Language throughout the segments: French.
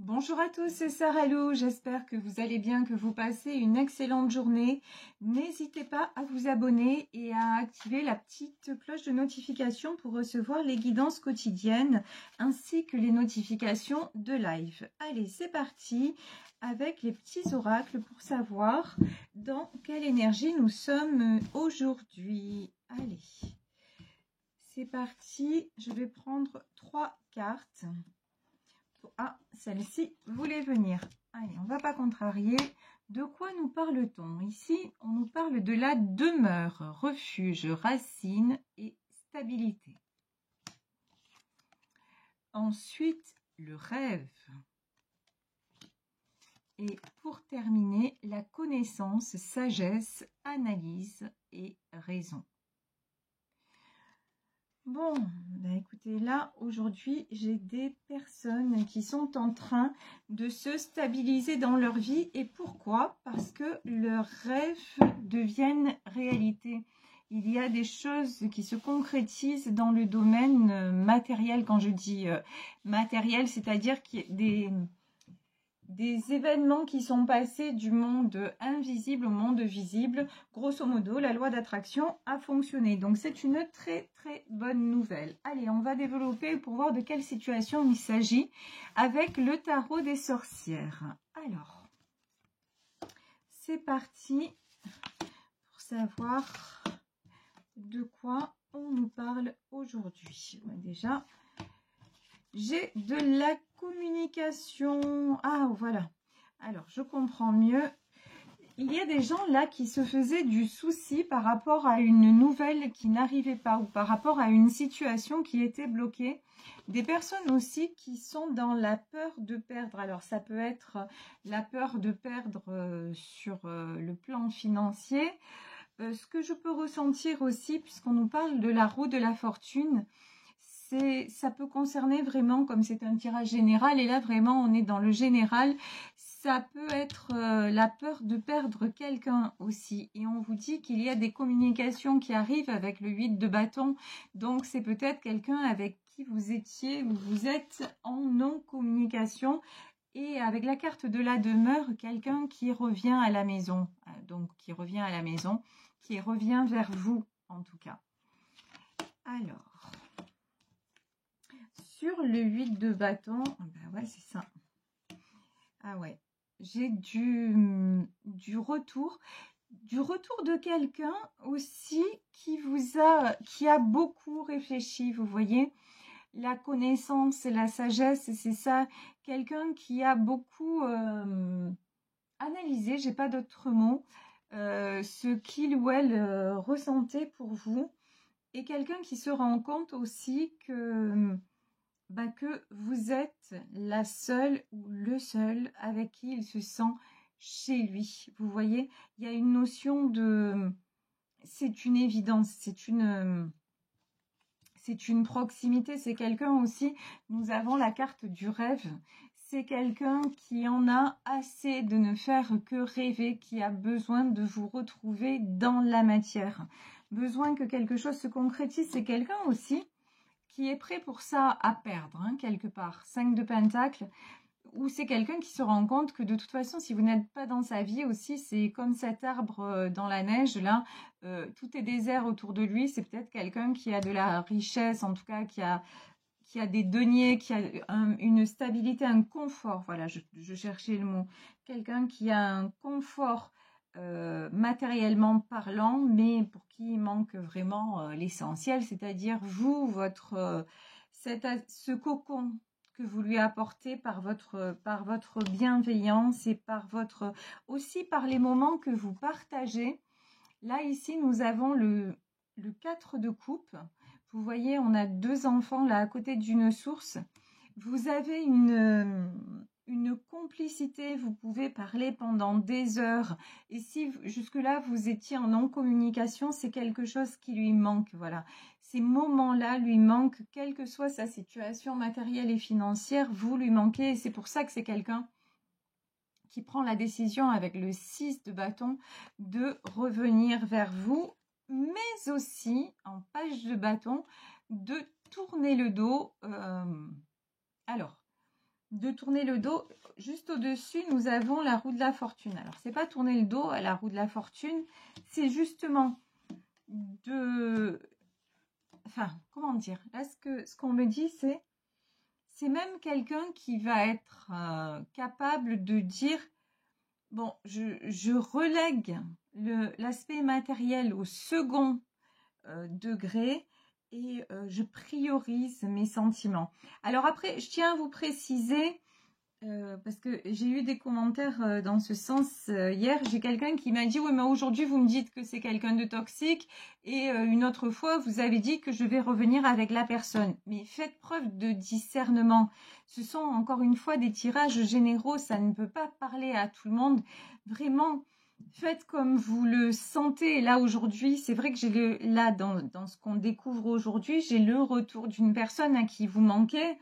Bonjour à tous, c'est Sarah Lou, j'espère que vous allez bien, que vous passez une excellente journée. N'hésitez pas à vous abonner et à activer la petite cloche de notification pour recevoir les guidances quotidiennes ainsi que les notifications de live. Allez, c'est parti avec les petits oracles pour savoir dans quelle énergie nous sommes aujourd'hui. Allez, c'est parti, je vais prendre 3 cartes. Ah, celle-ci voulait venir. Allez, on ne va pas contrarier. De quoi nous parle-t-on? Ici, on nous parle de la demeure, refuge, racine et stabilité. Ensuite, le rêve. Et pour terminer, la connaissance, sagesse, analyse et raison. Bon, ben écoutez, là, aujourd'hui, j'ai des personnes qui sont en train de se stabiliser dans leur vie. Et pourquoi? Parce que leurs rêves deviennent réalité. Il y a des choses qui se concrétisent dans le domaine matériel. Quand je dis matériel, c'est-à-dire qu'il y a des événements qui sont passés du monde invisible au monde visible. Grosso modo, la loi d'attraction a fonctionné. Donc, c'est une très, très bonne nouvelle. Allez, on va développer pour voir de quelle situation il s'agit avec le tarot des sorcières. Alors, c'est parti pour savoir de quoi on nous parle aujourd'hui. Déjà, j'ai de la communication. Ah, voilà. Alors, je comprends mieux. Il y a des gens là qui se faisaient du souci par rapport à une nouvelle qui n'arrivait pas ou par rapport à une situation qui était bloquée. Des personnes aussi qui sont dans la peur de perdre. Alors, ça peut être la peur de perdre sur le plan financier. Ce que je peux ressentir aussi, puisqu'on nous parle de la roue de la fortune, ça peut concerner vraiment, comme c'est un tirage général, et là vraiment on est dans le général, ça peut être la peur de perdre quelqu'un aussi. Et on vous dit qu'il y a des communications qui arrivent avec le 8 de bâton, donc c'est peut-être quelqu'un avec qui vous étiez ou vous êtes en non-communication. Et avec la carte de la demeure, quelqu'un qui revient à la maison, donc qui revient à la maison, qui revient vers vous en tout cas. Alors... sur le 8 de bâton, ben ouais, c'est ça. Ah ouais, j'ai du retour de quelqu'un aussi qui a beaucoup réfléchi, vous voyez. La connaissance et la sagesse, c'est ça. Quelqu'un qui a beaucoup analysé, j'ai pas d'autre mot, ce qu'il ou elle ressentait pour vous. Et quelqu'un qui se rend compte aussi que vous êtes la seule ou le seul avec qui il se sent chez lui. Vous voyez, il y a une notion de... c'est une évidence, c'est une proximité, c'est quelqu'un aussi, nous avons la carte du rêve, c'est quelqu'un qui en a assez de ne faire que rêver, qui a besoin de vous retrouver dans la matière, besoin que quelque chose se concrétise, c'est quelqu'un aussi qui est prêt pour ça à perdre, quelque part. 5 de Pentacle, ou c'est quelqu'un qui se rend compte que de toute façon, si vous n'êtes pas dans sa vie aussi, c'est comme cet arbre dans la neige, là, tout est désert autour de lui. C'est peut-être quelqu'un qui a de la richesse, en tout cas, qui a des deniers, qui a une stabilité, un confort. Voilà, je cherchais le mot. Quelqu'un qui a un confort matériellement parlant, mais pour qui il manque vraiment l'essentiel, c'est-à-dire vous, ce cocon que vous lui apportez par votre bienveillance et aussi par les moments que vous partagez. Là, ici, nous avons le 4 de coupe. Vous voyez, on a 2 enfants là à côté d'une source. Vous avez une complicité, vous pouvez parler pendant des heures. Et si jusque-là, vous étiez en non-communication, c'est quelque chose qui lui manque. Voilà. Ces moments-là lui manquent, quelle que soit sa situation matérielle et financière, vous lui manquez. Et c'est pour ça que c'est quelqu'un qui prend la décision avec le 6 de bâton de revenir vers vous, mais aussi, en page de bâton, de tourner le dos. Alors, de tourner le dos. Juste au-dessus, nous avons la roue de la fortune. Alors, c'est pas tourner le dos à la roue de la fortune, c'est justement de... Enfin, comment dire? Là, ce qu'on me dit, c'est même quelqu'un qui va être capable de dire, bon, je relègue l'aspect matériel au second degré et je priorise mes sentiments. Alors après, je tiens à vous préciser, parce que j'ai eu des commentaires dans ce sens hier. J'ai quelqu'un qui m'a dit « Oui, mais aujourd'hui, vous me dites que c'est quelqu'un de toxique et une autre fois, vous avez dit que je vais revenir avec la personne. » Mais faites preuve de discernement. Ce sont encore une fois des tirages généraux. Ça ne peut pas parler à tout le monde. Vraiment, faites comme vous le sentez. Là, aujourd'hui, c'est vrai que j'ai là, dans ce qu'on découvre aujourd'hui, j'ai le retour d'une personne à qui vous manquez.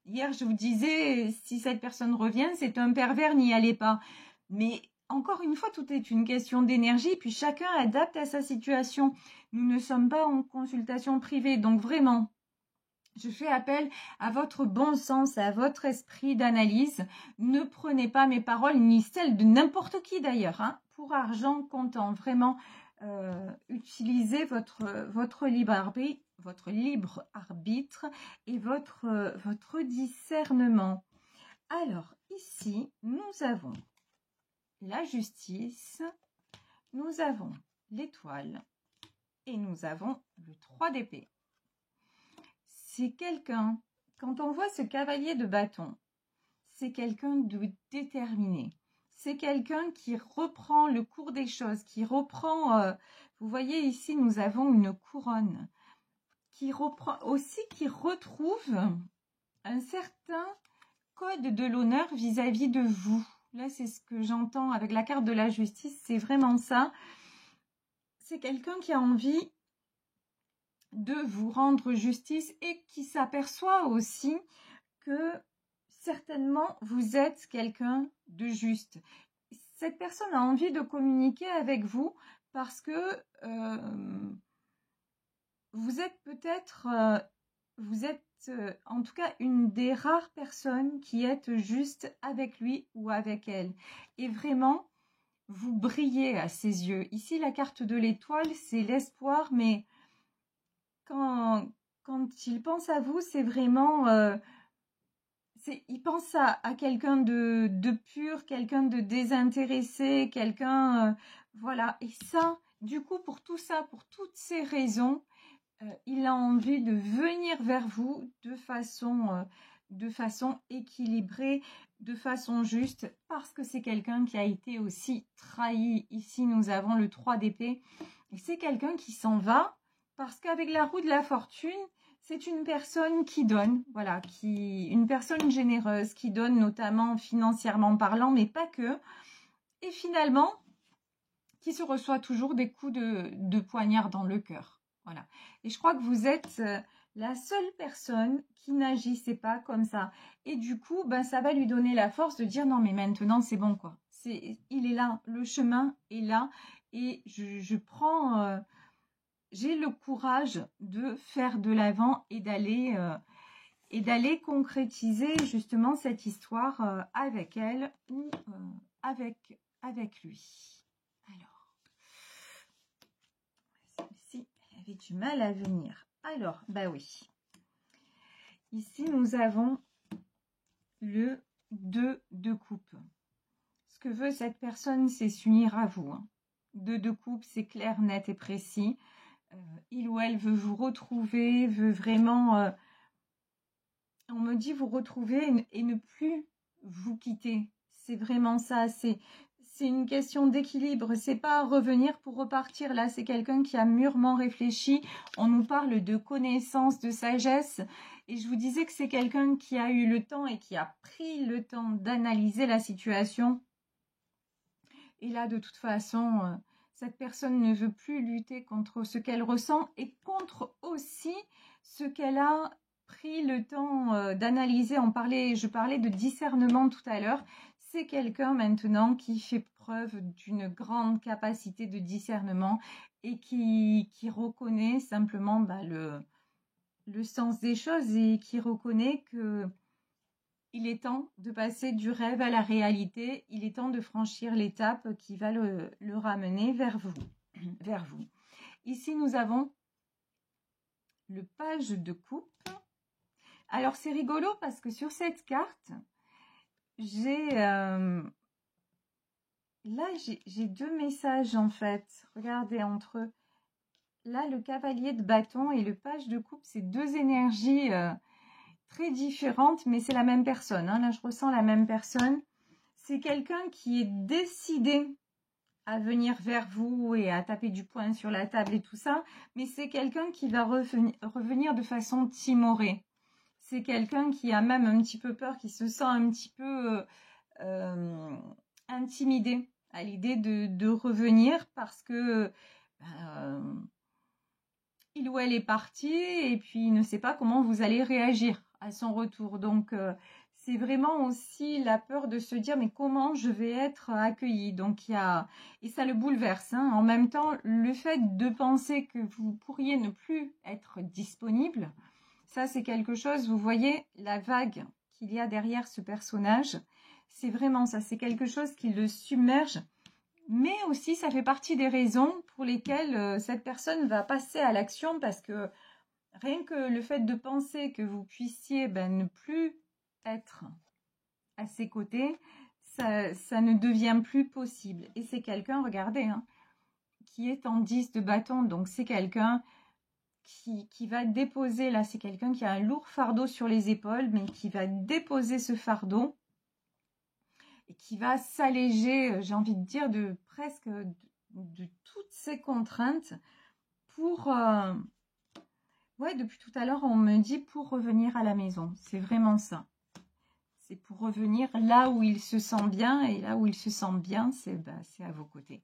Hier, je vous disais, si cette personne revient, c'est un pervers, n'y allez pas. Mais encore une fois, tout est une question d'énergie, puis chacun adapte à sa situation. Nous ne sommes pas en consultation privée, donc vraiment, je fais appel à votre bon sens, à votre esprit d'analyse. Ne prenez pas mes paroles, ni celles de n'importe qui d'ailleurs, hein, pour argent comptant. Vraiment, utilisez votre libre arbitre et votre discernement. Alors, ici, nous avons la justice, nous avons l'étoile et nous avons le 3 d'épée. C'est quelqu'un, quand on voit ce cavalier de bâton, c'est quelqu'un de déterminé. C'est quelqu'un qui reprend le cours des choses, qui reprend, vous voyez ici, nous avons une couronne, qui reprend aussi, qui retrouve un certain code de l'honneur vis-à-vis de vous. Là, c'est ce que j'entends avec la carte de la justice, c'est vraiment ça. C'est quelqu'un qui a envie de vous rendre justice et qui s'aperçoit aussi que certainement vous êtes quelqu'un de juste. Cette personne a envie de communiquer avec vous parce que vous êtes peut-être, en tout cas une des rares personnes qui êtes juste avec lui ou avec elle. Et vraiment, vous brillez à ses yeux. Ici, la carte de l'étoile, c'est l'espoir, mais quand il pense à vous, c'est vraiment... il pense à quelqu'un de pur, quelqu'un de désintéressé, quelqu'un... voilà. Et ça, du coup, pour tout ça, pour toutes ces raisons, il a envie de venir vers vous de façon équilibrée, de façon juste, parce que c'est quelqu'un qui a été aussi trahi. Ici, nous avons le 3 d'épée. Et c'est quelqu'un qui s'en va, parce qu'avec la roue de la fortune, c'est une personne qui donne, voilà, une personne généreuse, qui donne notamment financièrement parlant, mais pas que. Et finalement, qui se reçoit toujours des coups de poignard dans le cœur. Voilà. Et je crois que vous êtes la seule personne qui n'agissait pas comme ça. Et du coup, ben, ça va lui donner la force de dire non, mais maintenant, c'est bon, quoi. Il est là, le chemin est là. Et je prends... j'ai le courage de faire de l'avant et d'aller concrétiser justement cette histoire avec elle ou avec lui. Alors, celle-ci, elle avait du mal à venir. Alors, bah oui. Ici, nous avons le 2 de coupe. Ce que veut cette personne, c'est s'unir à vous. 2 de coupe, c'est clair, net et précis. Il ou elle veut vous retrouver, veut vraiment... on me dit vous retrouver et ne plus vous quitter. C'est vraiment ça. C'est une question d'équilibre. C'est pas revenir pour repartir. Là, c'est quelqu'un qui a mûrement réfléchi. On nous parle de connaissance, de sagesse. Et je vous disais que c'est quelqu'un qui a eu le temps et qui a pris le temps d'analyser la situation. Et là, de toute façon... cette personne ne veut plus lutter contre ce qu'elle ressent et contre aussi ce qu'elle a pris le temps d'analyser. Je parlais de discernement tout à l'heure. C'est quelqu'un maintenant qui fait preuve d'une grande capacité de discernement et qui reconnaît simplement le sens des choses et qui reconnaît que il est temps de passer du rêve à la réalité. Il est temps de franchir l'étape qui va le ramener vers vous. Vers vous. Ici, nous avons le page de coupe. Alors, c'est rigolo parce que sur cette carte, j'ai là, j'ai deux messages en fait. Regardez entre eux. Là, le cavalier de bâton et le page de coupe, c'est deux énergies très différentes, mais c'est la même personne. Hein. Là, je ressens la même personne. C'est quelqu'un qui est décidé à venir vers vous et à taper du poing sur la table et tout ça, mais c'est quelqu'un qui va revenir de façon timorée. C'est quelqu'un qui a même un petit peu peur, qui se sent un petit peu intimidé à l'idée de revenir parce que il ou elle est parti et puis il ne sait pas comment vous allez réagir à son retour. Donc, c'est vraiment aussi la peur de se dire mais comment je vais être accueillie. Donc, et ça le bouleverse. Hein. En même temps, le fait de penser que vous pourriez ne plus être disponible, ça c'est quelque chose, vous voyez la vague qu'il y a derrière ce personnage. C'est vraiment ça, c'est quelque chose qui le submerge. Mais aussi, ça fait partie des raisons pour lesquelles cette personne va passer à l'action parce que rien que le fait de penser que vous puissiez ne plus être à ses côtés, ça ne devient plus possible. Et c'est quelqu'un, regardez, hein, qui est en 10 de bâton. Donc, c'est quelqu'un qui va déposer, là, c'est quelqu'un qui a un lourd fardeau sur les épaules, mais qui va déposer ce fardeau et qui va s'alléger, j'ai envie de dire, de presque de toutes ces contraintes pour... ouais, depuis tout à l'heure, on me dit pour revenir à la maison. C'est vraiment ça. C'est pour revenir là où il se sent bien. Et là où il se sent bien, c'est à vos côtés.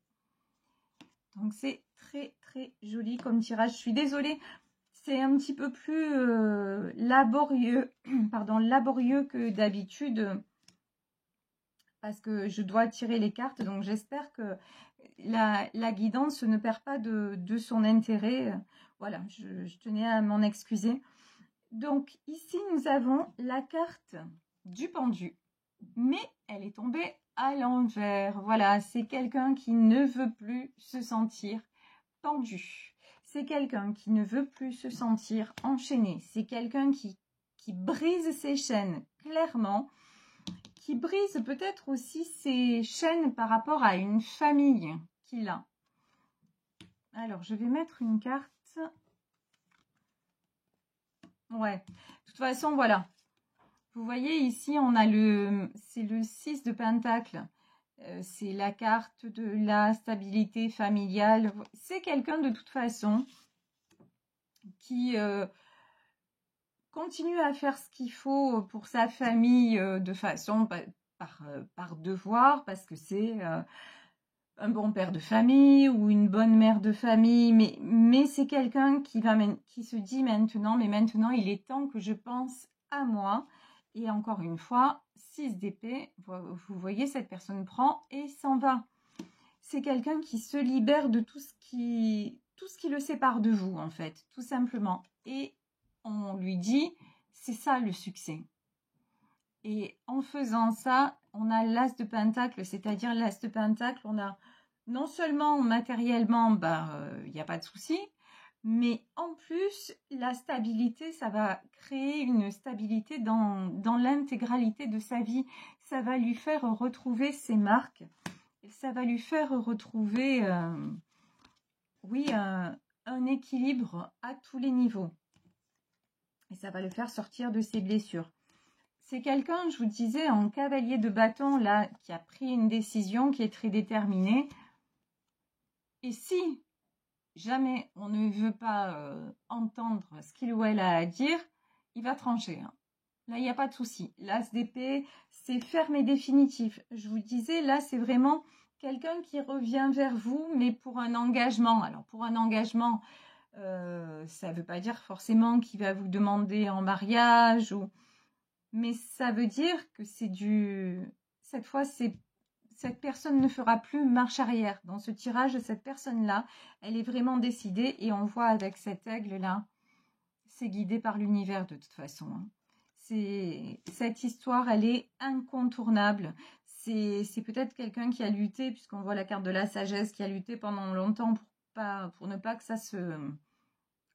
Donc, c'est très, très joli comme tirage. Je suis désolée. C'est un petit peu plus laborieux, laborieux que d'habitude. Parce que je dois tirer les cartes. Donc, j'espère que la guidance ne perd pas de son intérêt. Voilà, je tenais à m'en excuser. Donc, ici, nous avons la carte du pendu. Mais elle est tombée à l'envers. Voilà, c'est quelqu'un qui ne veut plus se sentir pendu. C'est quelqu'un qui ne veut plus se sentir enchaîné. C'est quelqu'un qui brise ses chaînes, clairement. Qui brise peut-être aussi ses chaînes par rapport à une famille qu'il a. Alors, je vais mettre une carte. Ouais, de toute façon, voilà. Vous voyez ici, on a c'est le 6 de Pentacle. C'est la carte de la stabilité familiale. C'est quelqu'un de toute façon qui continue à faire ce qu'il faut pour sa famille de façon par devoir, parce que c'est un bon père de famille ou une bonne mère de famille, mais c'est quelqu'un qui se dit maintenant, mais maintenant il est temps que je pense à moi. Et encore une fois, 6 d'épée, vous voyez, cette personne prend et s'en va. C'est quelqu'un qui se libère de tout ce qui le sépare de vous, en fait, tout simplement. Et on lui dit, c'est ça le succès. Et en faisant ça, on a l'as de pentacle, c'est-à-dire l'as de pentacle, on a non seulement matériellement, il n'y a pas de souci, mais en plus, la stabilité, ça va créer une stabilité dans l'intégralité de sa vie. Ça va lui faire retrouver ses marques. Ça va lui faire retrouver, oui, un équilibre à tous les niveaux. Et ça va le faire sortir de ses blessures. C'est quelqu'un, je vous disais, en cavalier de bâton, là, qui a pris une décision, qui est très déterminée. Et si jamais on ne veut pas entendre ce qu'il ou elle a à dire, il va trancher. Hein. Là, il n'y a pas de souci. L'as d'épée, c'est ferme et définitif. Je vous disais, là, c'est vraiment quelqu'un qui revient vers vous, mais pour un engagement. Alors, pour un engagement, ça ne veut pas dire forcément qu'il va vous demander en mariage, mais ça veut dire que c'est cette fois, cette personne ne fera plus marche arrière. Dans ce tirage, cette personne-là, elle est vraiment décidée. Et on voit avec cet aigle-là, c'est guidé par l'univers de toute façon. Hein. cette histoire, elle est incontournable. C'est peut-être quelqu'un qui a lutté, puisqu'on voit la carte de la sagesse, qui a lutté pendant longtemps pour ne pas que ça se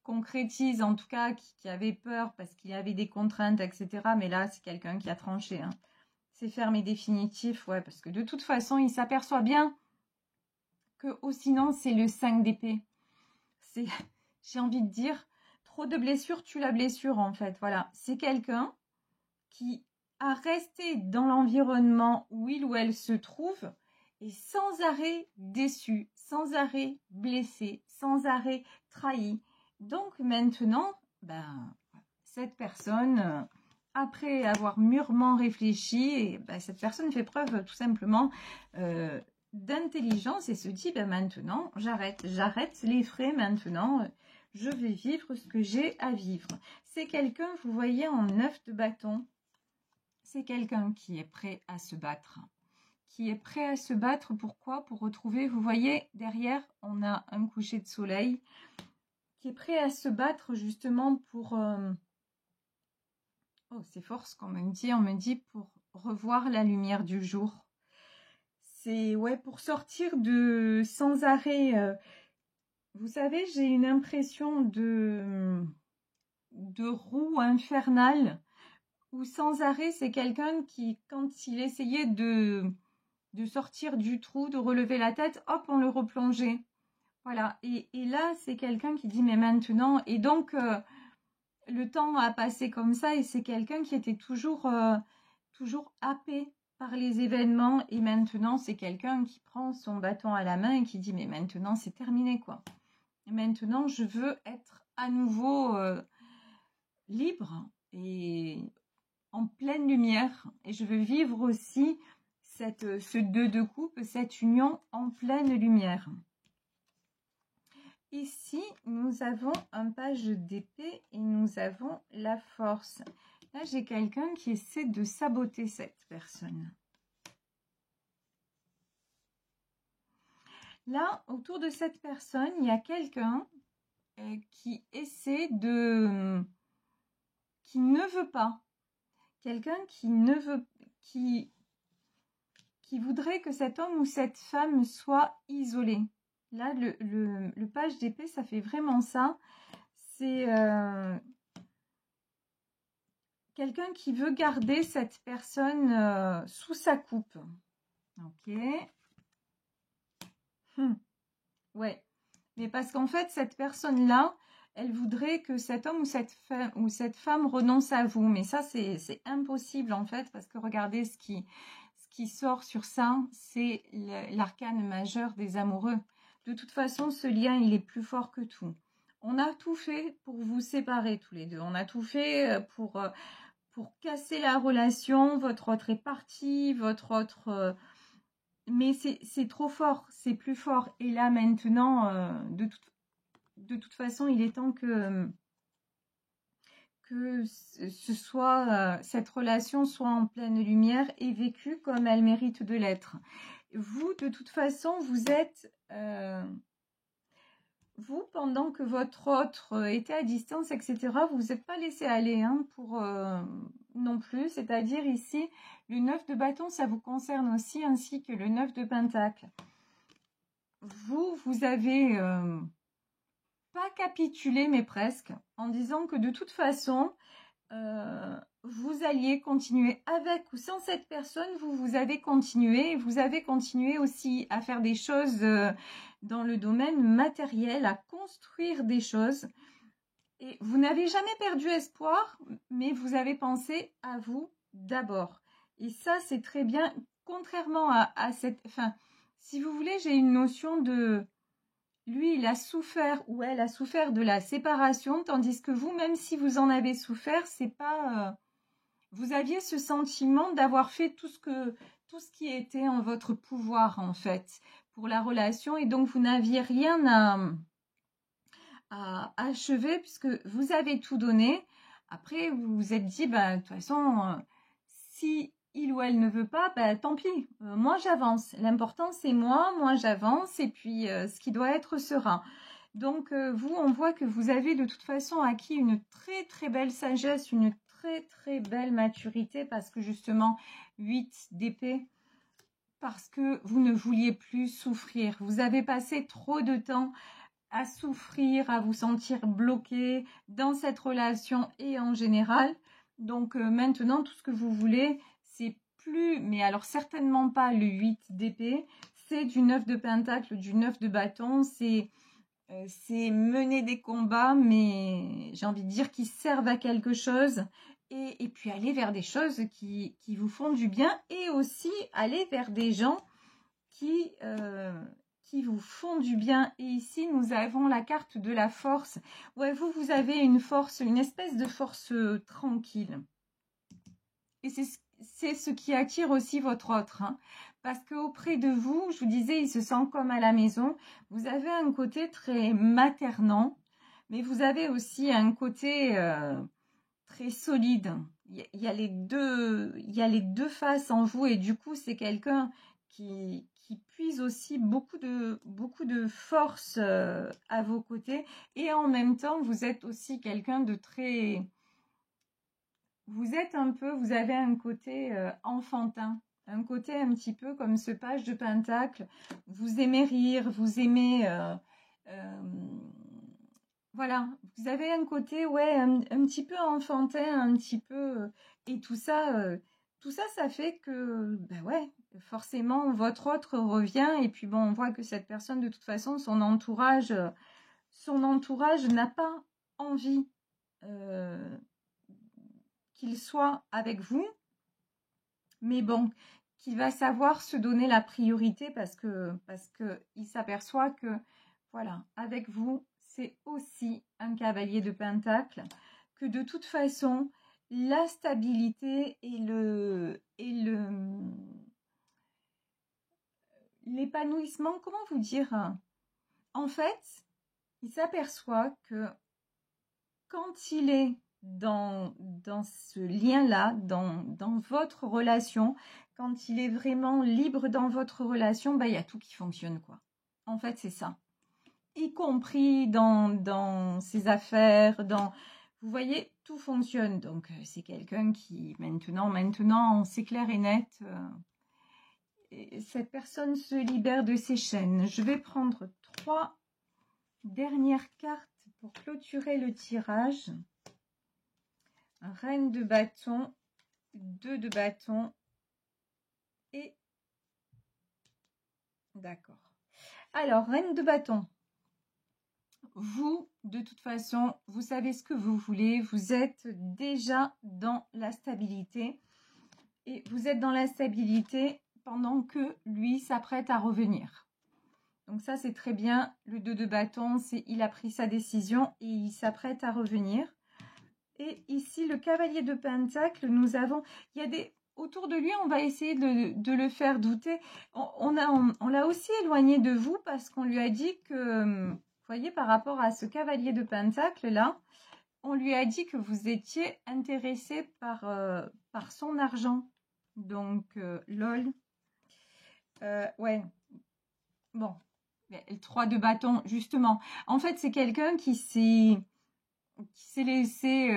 concrétise, en tout cas, qui avait peur parce qu'il y avait des contraintes, etc. Mais là, c'est quelqu'un qui a tranché. Hein. C'est ferme et définitif, ouais, parce que de toute façon, il s'aperçoit bien que, sinon, c'est le 5 d'épée. J'ai envie de dire, trop de blessures tue la blessure, en fait. Voilà, c'est quelqu'un qui à rester dans l'environnement où il ou elle se trouve et sans arrêt déçu, sans arrêt blessé, sans arrêt trahi. Donc maintenant, cette personne, après avoir mûrement réfléchi, cette personne fait preuve tout simplement d'intelligence et se dit maintenant, j'arrête les frais maintenant. Je vais vivre ce que j'ai à vivre. C'est quelqu'un, vous voyez, en 9 de bâton. C'est quelqu'un qui est prêt à se battre. Qui est prêt à se battre, pourquoi? Pour retrouver, vous voyez, derrière, on a un coucher de soleil. Qui est prêt à se battre justement pour... Oh, c'est fort ce qu'on me dit. On me dit pour revoir la lumière du jour. C'est, ouais, pour sortir de sans arrêt... Vous savez, j'ai une impression de roue infernale où sans arrêt, c'est quelqu'un qui, quand il essayait de sortir du trou, de relever la tête, hop, on le replongeait. Voilà. Et là, c'est quelqu'un qui dit, mais maintenant, et donc, le temps a passé comme ça, et c'est quelqu'un qui était toujours happé par les événements, et maintenant, c'est quelqu'un qui prend son bâton à la main et qui dit, mais maintenant, c'est terminé, quoi. Et maintenant, je veux être à nouveau libre et en pleine lumière. Et je veux vivre aussi ce 2 de coupe, cette union en pleine lumière. Ici, nous avons un page d'épée et nous avons la force. Là, j'ai quelqu'un qui essaie de saboter cette personne. Là, autour de cette personne, il y a quelqu'un qui essaie de... qui ne veut pas. Quelqu'un qui ne veut... qui voudrait que cet homme ou cette femme soit isolé. Là, le page d'épée, ça fait vraiment ça. C'est quelqu'un qui veut garder cette personne sous sa coupe. Ok. Ouais. Mais parce qu'en fait, cette personne-là, elle voudrait que cet homme ou cette femme renonce à vous. Mais ça, c'est impossible en fait, parce que regardez ce qui sort sur ça, c'est l'arcane majeur des amoureux. De toute façon, ce lien, il est plus fort que tout. On a tout fait pour vous séparer tous les deux. On a tout fait pour casser la relation. Votre autre est parti, votre autre... mais c'est trop fort, c'est plus fort. Et là, maintenant, de toute façon, il est temps que cette relation soit en pleine lumière et vécue comme elle mérite de l'être. Vous, de toute façon, vous êtes... vous, pendant que votre autre était à distance, etc., vous vous êtes pas laissé aller non plus. C'est-à-dire ici, le 9 de bâton, ça vous concerne aussi, ainsi que le 9 de pentacle. Vous avez... pas capitulé, mais presque, en disant que de toute façon, vous alliez continuer avec ou sans cette personne, vous avez continué. Vous avez continué aussi à faire des choses dans le domaine matériel, à construire des choses. Et vous n'avez jamais perdu espoir, mais vous avez pensé à vous d'abord. Et ça, c'est très bien, contrairement à cette... Enfin, si vous voulez, j'ai une notion de... Lui, il a souffert ou elle a souffert de la séparation, tandis que vous, même si vous en avez souffert, c'est pas... vous aviez ce sentiment d'avoir fait tout ce qui était en votre pouvoir, en fait, pour la relation. Et donc, vous n'aviez rien à achever, puisque vous avez tout donné. Après, vous vous êtes dit, de toute façon, si... il ou elle ne veut pas, tant pis, moi j'avance. L'important c'est moi j'avance et puis ce qui doit être sera. Donc vous, on voit que vous avez de toute façon acquis une très très belle sagesse, une très belle maturité parce que justement 8 d'épée, parce que vous ne vouliez plus souffrir. Vous avez passé trop de temps à souffrir, à vous sentir bloqué dans cette relation et en général. Donc maintenant, tout ce que vous voulez, c'est plus, mais alors certainement pas le 8 d'épée, c'est du 9 de pentacle, du 9 de bâton, c'est mener des combats, mais j'ai envie de dire qui servent à quelque chose, et puis aller vers des choses qui vous font du bien, et aussi aller vers des gens qui vous font du bien. Et ici, nous avons la carte de la force. Ouais, vous avez une force, une espèce de force tranquille. Et c'est ce qui attire aussi votre autre. Hein. Parce qu'auprès de vous, je vous disais, il se sent comme à la maison. Vous avez un côté très maternant, mais vous avez aussi un côté très solide. Il y a les deux faces en vous, et du coup, c'est quelqu'un qui puise aussi beaucoup de force à vos côtés, et en même temps vous êtes aussi quelqu'un de très, vous avez un côté enfantin, un côté un petit peu comme ce page de pentacle. Vous aimez rire, vous aimez voilà, vous avez un côté ouais un petit peu enfantin, un petit peu et tout ça ça fait que ben ouais, forcément votre autre revient, et puis bon, on voit que cette personne de toute façon son entourage n'a pas envie qu'il soit avec vous, mais bon, qu'il va savoir se donner la priorité parce que il s'aperçoit que voilà, avec vous, c'est aussi un cavalier de pentacle, que de toute façon, la stabilité et l'épanouissement, comment vous dire? En fait, il s'aperçoit que quand il est dans ce lien-là, dans votre relation, quand il est vraiment libre dans votre relation, bah, il y a tout qui fonctionne, quoi. En fait, c'est ça. Y compris dans ses affaires, vous voyez, tout fonctionne. Donc, c'est quelqu'un qui, maintenant, c'est clair et net. Cette personne se libère de ses chaînes. Je vais prendre 3 dernières cartes pour clôturer le tirage. Reine de bâton, 2 de bâton et... D'accord. Alors, reine de bâton. Vous, de toute façon, vous savez ce que vous voulez. Vous êtes déjà dans la stabilité. Et vous êtes dans la stabilité pendant que lui s'apprête à revenir. Donc ça, c'est très bien. Le 2 de bâton, c'est il a pris sa décision et il s'apprête à revenir. Et ici, le cavalier de pentacle, nous avons... Il y a des... Autour de lui, on va essayer de le faire douter. On l'a aussi éloigné de vous parce qu'on lui a dit que... Vous voyez, par rapport à ce cavalier de pentacle, là, on lui a dit que vous étiez intéressé par son argent. Donc, lol. Ouais. Bon. Le 3 de bâton, justement. En fait, c'est quelqu'un qui s'est laissé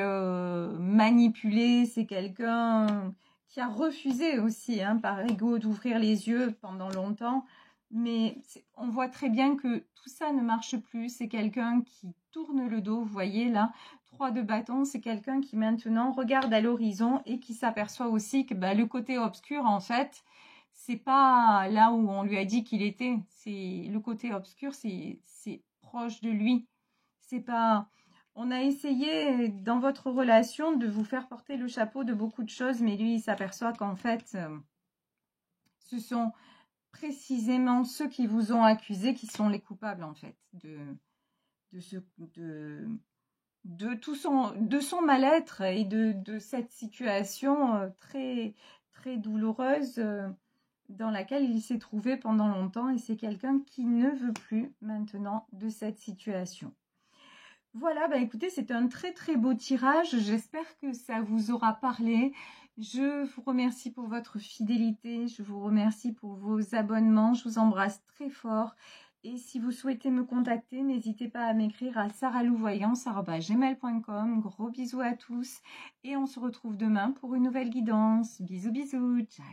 manipuler. C'est quelqu'un qui a refusé aussi, hein, par ego, d'ouvrir les yeux pendant longtemps. Mais on voit très bien que tout ça ne marche plus. C'est quelqu'un qui tourne le dos, vous voyez là. 3 de bâton, c'est quelqu'un qui maintenant regarde à l'horizon et qui s'aperçoit aussi que bah, le côté obscur, en fait, c'est pas là où on lui a dit qu'il était. C'est le côté obscur, c'est proche de lui. C'est pas... On a essayé dans votre relation de vous faire porter le chapeau de beaucoup de choses, mais lui, il s'aperçoit qu'en fait, ce sont précisément ceux qui vous ont accusé qui sont les coupables, en fait, de son mal-être et de cette situation très, très douloureuse dans laquelle il s'est trouvé pendant longtemps. Et c'est quelqu'un qui ne veut plus maintenant de cette situation. Voilà, bah écoutez, c'est un très très beau tirage. J'espère que ça vous aura parlé. Je vous remercie pour votre fidélité. Je vous remercie pour vos abonnements. Je vous embrasse très fort. Et si vous souhaitez me contacter, n'hésitez pas à m'écrire à saralouvoyance@gmail.com. Gros bisous à tous et on se retrouve demain pour une nouvelle guidance. Bisous bisous, ciao.